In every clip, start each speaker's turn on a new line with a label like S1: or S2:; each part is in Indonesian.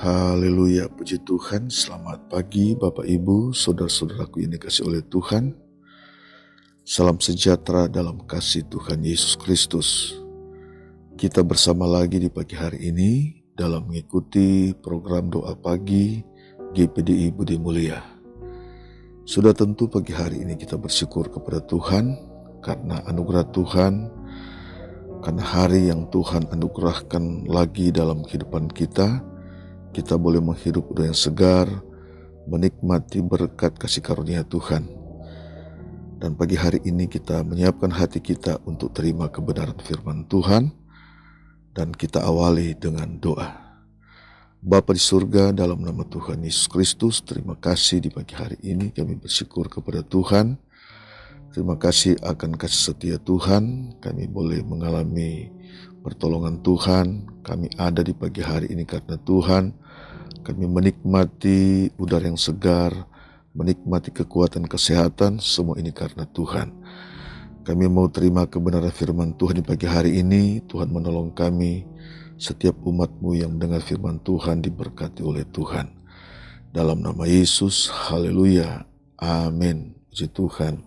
S1: Haleluya, puji Tuhan. Selamat pagi Bapak Ibu, saudara-saudaraku yang dikasihi oleh Tuhan. Salam sejahtera dalam kasih Tuhan Yesus Kristus. Kita bersama lagi di pagi hari ini dalam mengikuti program doa pagi GPDI Budi Mulia. Sudah tentu pagi hari ini kita bersyukur kepada Tuhan karena anugerah Tuhan, karena hari yang Tuhan anugerahkan lagi dalam kehidupan kita. Kita boleh menghirup udara yang segar, menikmati berkat kasih karunia Tuhan. Dan pagi hari ini kita menyiapkan hati kita untuk terima kebenaran firman Tuhan. Dan kita awali dengan doa. Bapa di surga, dalam nama Tuhan Yesus Kristus, terima kasih di pagi hari ini kami bersyukur kepada Tuhan. Terima kasih akan kasih setia Tuhan, kami boleh mengalami pertolongan Tuhan. Kami ada di pagi hari ini karena Tuhan. Kami menikmati udara yang segar, menikmati kekuatan kesehatan, semua ini karena Tuhan. Kami mau terima kebenaran firman Tuhan di pagi hari ini. Tuhan menolong kami, setiap umat-Mu yang mendengar firman Tuhan diberkati oleh Tuhan. Dalam nama Yesus, haleluya, amin. Puji Tuhan.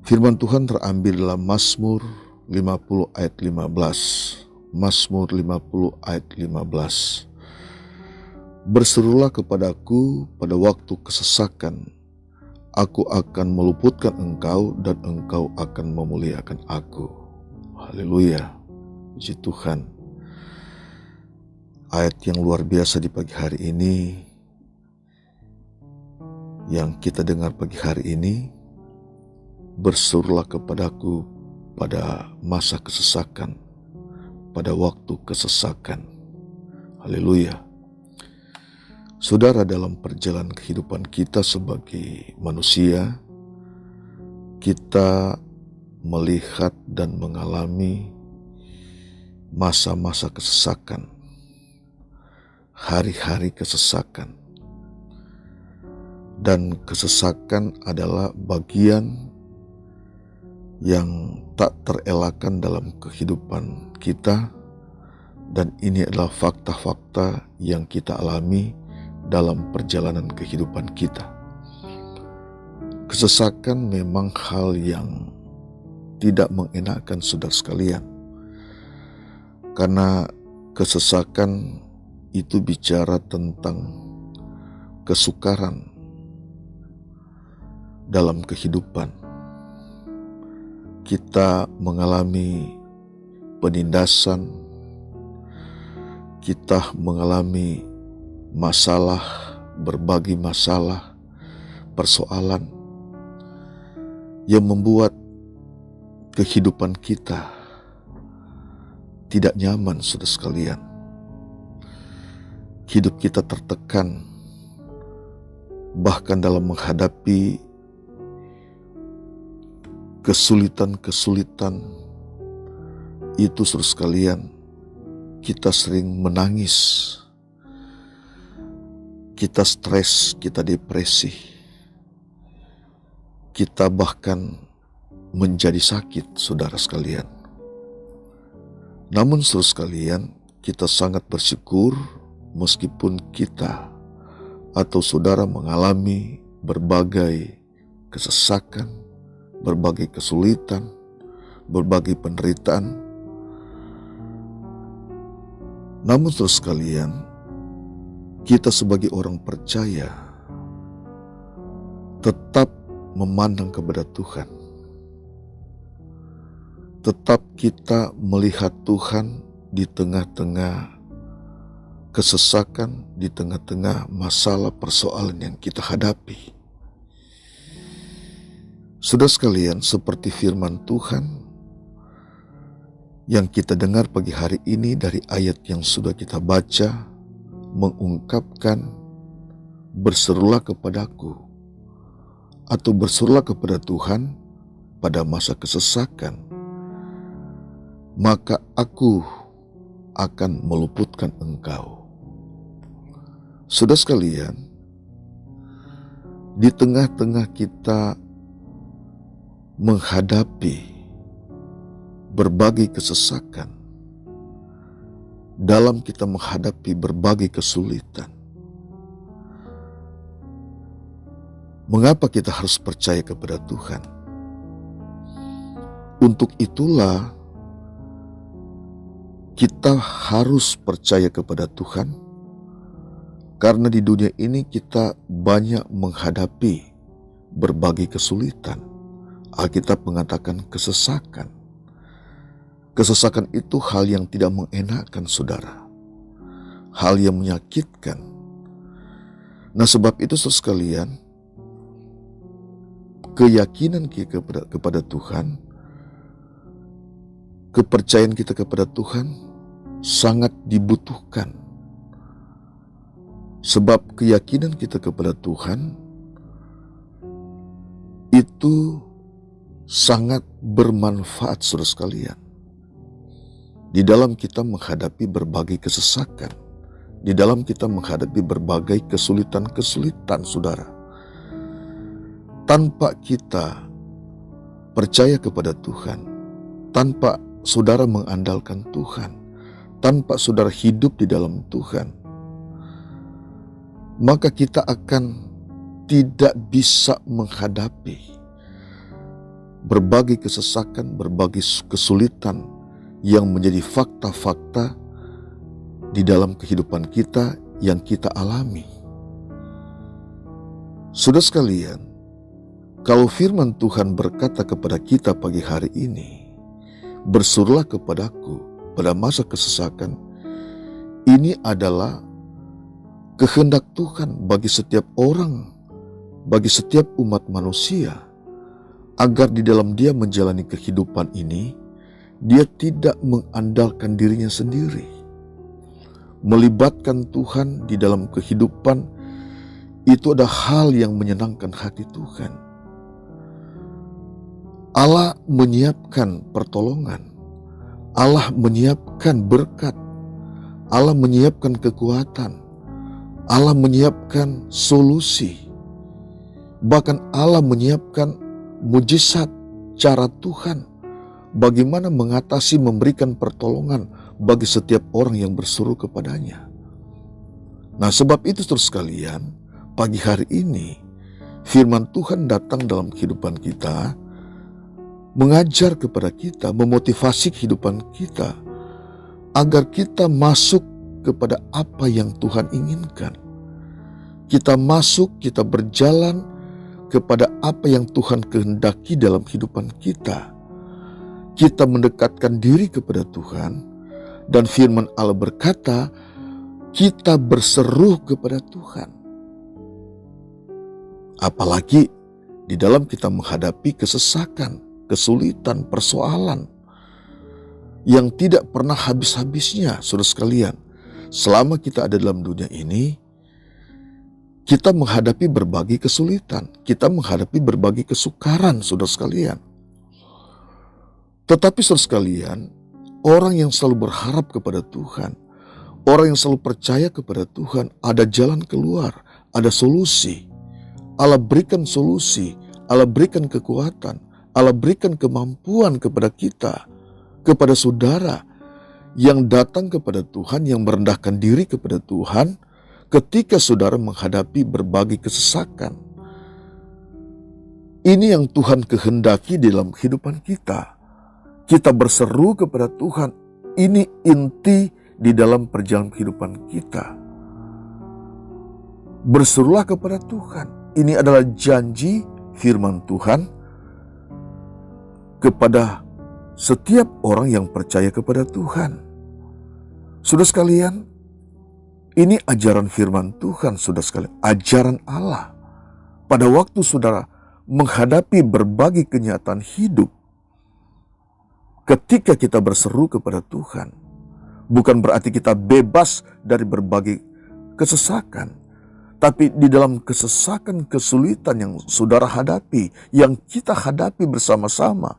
S1: Firman Tuhan terambil dalam Mazmur 50 ayat 15. Mazmur 50 ayat 15. Berserulah kepadaku pada waktu kesesakan, aku akan meluputkan engkau dan engkau akan memuliakan aku. Haleluya, puji Tuhan. Ayat yang luar biasa di pagi hari ini, yang kita dengar pagi hari ini. Berserulah kepadaku pada masa kesesakan, pada waktu kesesakan. Haleluya. Saudara, dalam perjalanan kehidupan kita sebagai manusia, kita melihat dan mengalami masa-masa kesesakan, hari-hari kesesakan. Dan kesesakan adalah bagian yang tak terelakkan dalam kehidupan kita, dan ini adalah fakta-fakta yang kita alami dalam perjalanan kehidupan kita. Kesesakan memang hal yang tidak mengenakan saudara sekalian, karena kesesakan itu bicara tentang kesukaran dalam kehidupan. Kita mengalami penindasan, kita mengalami masalah, berbagai masalah, persoalan yang membuat kehidupan kita tidak nyaman, saudara sekalian. Hidup kita tertekan, bahkan dalam menghadapi kesulitan-kesulitan itu, saudara sekalian, kita sering menangis, kita stres, kita depresi, kita bahkan menjadi sakit, saudara sekalian. Namun saudara sekalian, kita sangat bersyukur meskipun kita atau saudara mengalami berbagai kesesakan, berbagai kesulitan, berbagai penderitaan. Namun saudara sekalian, kita sebagai orang percaya tetap memandang kepada Tuhan. Tetap kita melihat Tuhan di tengah-tengah kesesakan, di tengah-tengah masalah persoalan yang kita hadapi. Saudara sekalian, seperti firman Tuhan yang kita dengar pagi hari ini dari ayat yang sudah kita baca, mengungkapkan berserulah kepadaku atau berserulah kepada Tuhan pada masa kesesakan, maka aku akan meluputkan engkau. Saudara sekalian, di tengah-tengah kita menghadapi berbagai kesesakan, dalam kita menghadapi berbagai kesulitan. Mengapa kita harus percaya kepada Tuhan? Untuk itulah kita harus percaya kepada Tuhan, karena di dunia ini kita banyak menghadapi berbagai kesulitan. Alkitab mengatakan kesesakan. Kesesakan itu hal yang tidak mengenakkan saudara, hal yang menyakitkan. Nah, sebab itu saudara sekalian, keyakinan kita kepada Tuhan, kepercayaan kita kepada Tuhan sangat dibutuhkan. Sebab keyakinan kita kepada Tuhan itu sangat bermanfaat saudara sekalian. Di dalam kita menghadapi berbagai kesesakan, di dalam kita menghadapi berbagai kesulitan-kesulitan saudara. Tanpa kita percaya kepada Tuhan, tanpa saudara mengandalkan Tuhan, tanpa saudara hidup di dalam Tuhan, maka kita akan tidak bisa menghadapi berbagai kesesakan, berbagai kesulitan yang menjadi fakta-fakta di dalam kehidupan kita yang kita alami. Saudara sekalian, kalau firman Tuhan berkata kepada kita pagi hari ini, "Berserulah kepadaku pada masa kesesakan," ini adalah kehendak Tuhan bagi setiap orang, bagi setiap umat manusia, agar di dalam dia menjalani kehidupan ini, dia tidak mengandalkan dirinya sendiri. Melibatkan Tuhan di dalam kehidupan itu adalah hal yang menyenangkan hati Tuhan. Allah menyiapkan pertolongan, Allah menyiapkan berkat, Allah menyiapkan kekuatan, Allah menyiapkan solusi, bahkan Allah menyiapkan mujizat cara Tuhan bagaimana mengatasi, memberikan pertolongan bagi setiap orang yang berseru kepadanya. Nah, sebab itu terus sekalian, pagi hari ini firman Tuhan datang dalam kehidupan kita, mengajar kepada kita, memotivasi kehidupan kita, agar kita masuk kepada apa yang Tuhan inginkan. Kita masuk, kita berjalan kepada apa yang Tuhan kehendaki dalam kehidupan kita. Kita mendekatkan diri kepada Tuhan, dan firman Allah berkata, kita berseru kepada Tuhan. Apalagi di dalam kita menghadapi kesesakan, kesulitan, persoalan yang tidak pernah habis-habisnya, saudara sekalian. Selama kita ada dalam dunia ini, kita menghadapi berbagai kesulitan, kita menghadapi berbagai kesukaran, saudara sekalian. Tetapi saudara sekalian, orang yang selalu berharap kepada Tuhan, orang yang selalu percaya kepada Tuhan, ada jalan keluar, ada solusi. Allah berikan solusi, Allah berikan kekuatan, Allah berikan kemampuan kepada kita, kepada saudara yang datang kepada Tuhan, yang merendahkan diri kepada Tuhan ketika saudara menghadapi berbagai kesesakan. Ini yang Tuhan kehendaki dalam kehidupan kita. Kita berseru kepada Tuhan. Ini inti di dalam perjalanan kehidupan kita. Berserulah kepada Tuhan. Ini adalah janji firman Tuhan kepada setiap orang yang percaya kepada Tuhan. Saudara sekalian, ini ajaran firman Tuhan, saudara sekalian, ajaran Allah. Pada waktu saudara menghadapi berbagai kenyataan hidup, ketika kita berseru kepada Tuhan, bukan berarti kita bebas dari berbagai kesesakan. Tapi di dalam kesesakan, kesulitan yang saudara hadapi, yang kita hadapi bersama-sama,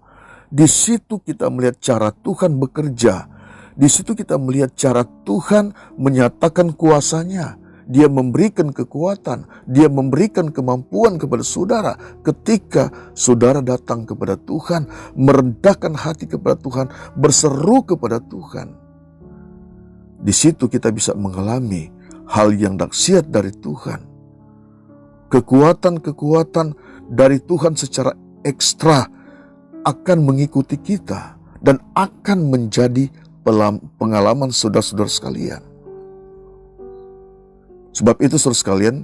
S1: di situ kita melihat cara Tuhan bekerja. Di situ kita melihat cara Tuhan menyatakan kuasanya. Dia memberikan kekuatan, dia memberikan kemampuan kepada saudara ketika saudara datang kepada Tuhan, merendahkan hati kepada Tuhan, berseru kepada Tuhan. Di situ kita bisa mengalami hal yang dahsyat dari Tuhan. Kekuatan-kekuatan dari Tuhan secara ekstra akan mengikuti kita dan akan menjadi pengalaman saudara-saudara sekalian. Sebab itu saudara sekalian,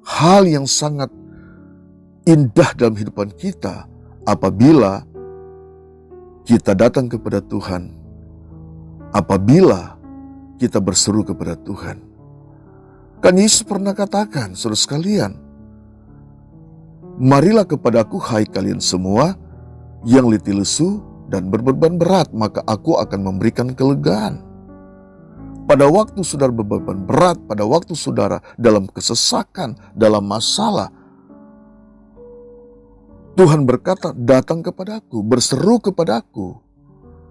S1: hal yang sangat indah dalam kehidupan kita apabila kita datang kepada Tuhan, apabila kita berseru kepada Tuhan. Kan Yesus pernah katakan, saudara sekalian, marilah kepadaku hai kalian semua yang letih lesu dan berbeban berat, maka aku akan memberikan kelegaan. Pada waktu saudara berbeban berat, pada waktu saudara dalam kesesakan, dalam masalah, Tuhan berkata, datang kepadaku, berseru kepadaku,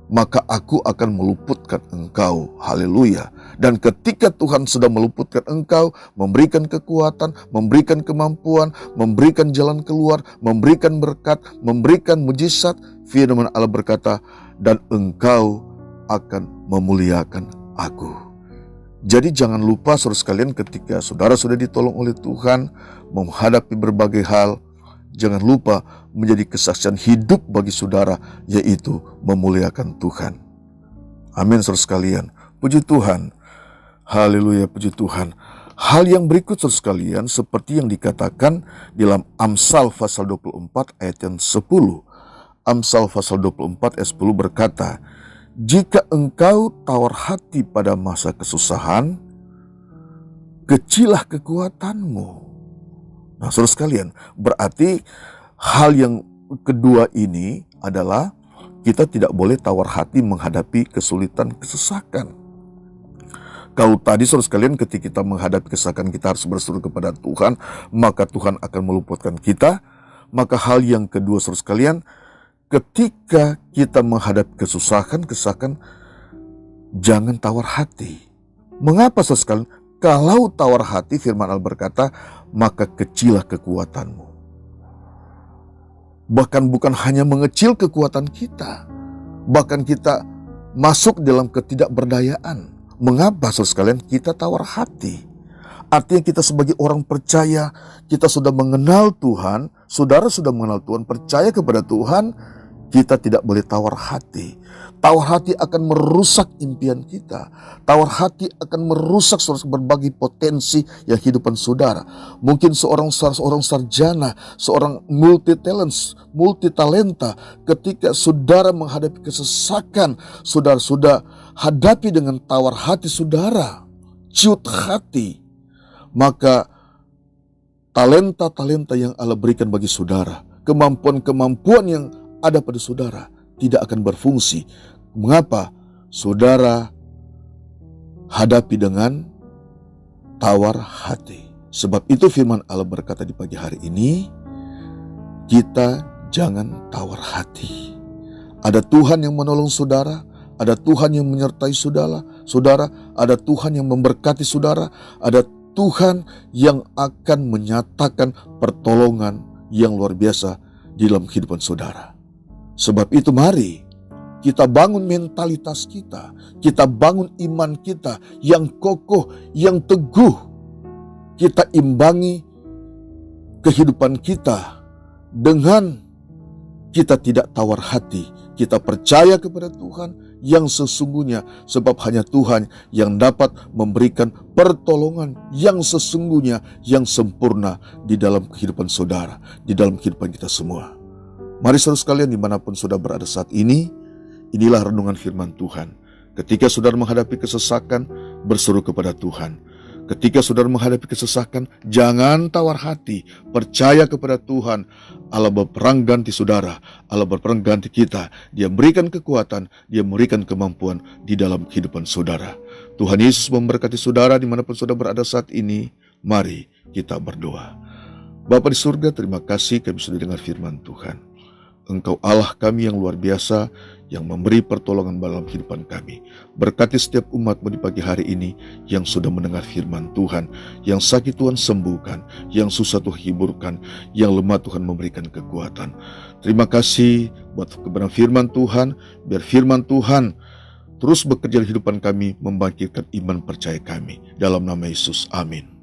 S1: maka aku akan meluputkan engkau. Haleluya. Dan ketika Tuhan sudah meluputkan engkau, memberikan kekuatan, memberikan kemampuan, memberikan jalan keluar, memberikan berkat, memberikan mujizat, firman Allah berkata, dan engkau akan memuliakan aku. Jadi jangan lupa saudara sekalian, ketika saudara sudah ditolong oleh Tuhan menghadapi berbagai hal, jangan lupa menjadi kesaksian hidup bagi saudara, yaitu memuliakan Tuhan. Amin saudara sekalian. Puji Tuhan. Haleluya, puji Tuhan. Hal yang berikut saudara sekalian, seperti yang dikatakan dalam Amsal pasal 24 ayat yang 10. Amsal pasal 24 ayat 10 berkata, jika engkau tawar hati pada masa kesusahan, kecilah kekuatanmu. Nah saudara sekalian, berarti hal yang kedua ini adalah kita tidak boleh tawar hati menghadapi kesulitan, kesesakan. Kalau tadi saudara sekalian, ketika kita menghadapi kesesakan kita harus berseru kepada Tuhan, maka Tuhan akan meluputkan kita. Maka hal yang kedua saudara sekalian, ketika kita menghadapi kesusahan, kesesakan, jangan tawar hati. Mengapa saudara sekalian? Kalau tawar hati, firman Allah berkata, maka kecilah kekuatanmu. Bahkan bukan hanya mengecil kekuatan kita, bahkan kita masuk dalam ketidakberdayaan. Mengapa saudara sekalian kita tawar hati? Artinya kita sebagai orang percaya, kita sudah mengenal Tuhan, saudara sudah mengenal Tuhan, percaya kepada Tuhan, kita tidak boleh tawar hati. Tawar hati akan merusak impian kita. Tawar hati akan merusak berbagai potensi yang kehidupan saudara. Mungkin seorang sarjana, seorang multitalenta, ketika saudara menghadapi kesesakan, saudara sudah hadapi dengan tawar hati saudara, ciut hati, maka talenta-talenta yang Allah berikan bagi saudara, kemampuan-kemampuan yang ada pada saudara tidak akan berfungsi. Mengapa? Saudara hadapi dengan tawar hati. Sebab itu firman Allah berkata di pagi hari ini, kita jangan tawar hati. Ada Tuhan yang menolong saudara, ada Tuhan yang menyertai saudara, ada Tuhan yang memberkati saudara, ada Tuhan yang akan menyatakan pertolongan yang luar biasa di dalam kehidupan saudara. Sebab itu mari kita bangun mentalitas kita bangun iman kita yang kokoh, yang teguh. Kita imbangi kehidupan kita dengan kita tidak tawar hati. Kita percaya kepada Tuhan yang sesungguhnya, sebab hanya Tuhan yang dapat memberikan pertolongan yang sesungguhnya, yang sempurna di dalam kehidupan saudara, di dalam kehidupan kita semua. Mari saudara sekalian, dimanapun saudara berada saat ini, inilah renungan firman Tuhan. Ketika saudara menghadapi kesesakan, berseru kepada Tuhan. Ketika saudara menghadapi kesesakan, jangan tawar hati, percaya kepada Tuhan. Allah berperang ganti saudara, Allah berperang ganti kita. Dia memberikan kekuatan, Dia memberikan kemampuan di dalam kehidupan saudara. Tuhan Yesus memberkati saudara dimanapun saudara berada saat ini. Mari kita berdoa. Bapa di surga, terima kasih kami sudah dengar firman Tuhan. Engkau Allah kami yang luar biasa, yang memberi pertolongan dalam kehidupan kami. Berkati setiap umat-Mu di pagi hari ini yang sudah mendengar firman Tuhan, yang sakit Tuhan sembuhkan, yang susah Tuhan hiburkan, yang lemah Tuhan memberikan kekuatan. Terima kasih buat kebenaran firman Tuhan, biar firman Tuhan terus bekerja di kehidupan kami, membangkitkan iman percaya kami. Dalam nama Yesus, amin.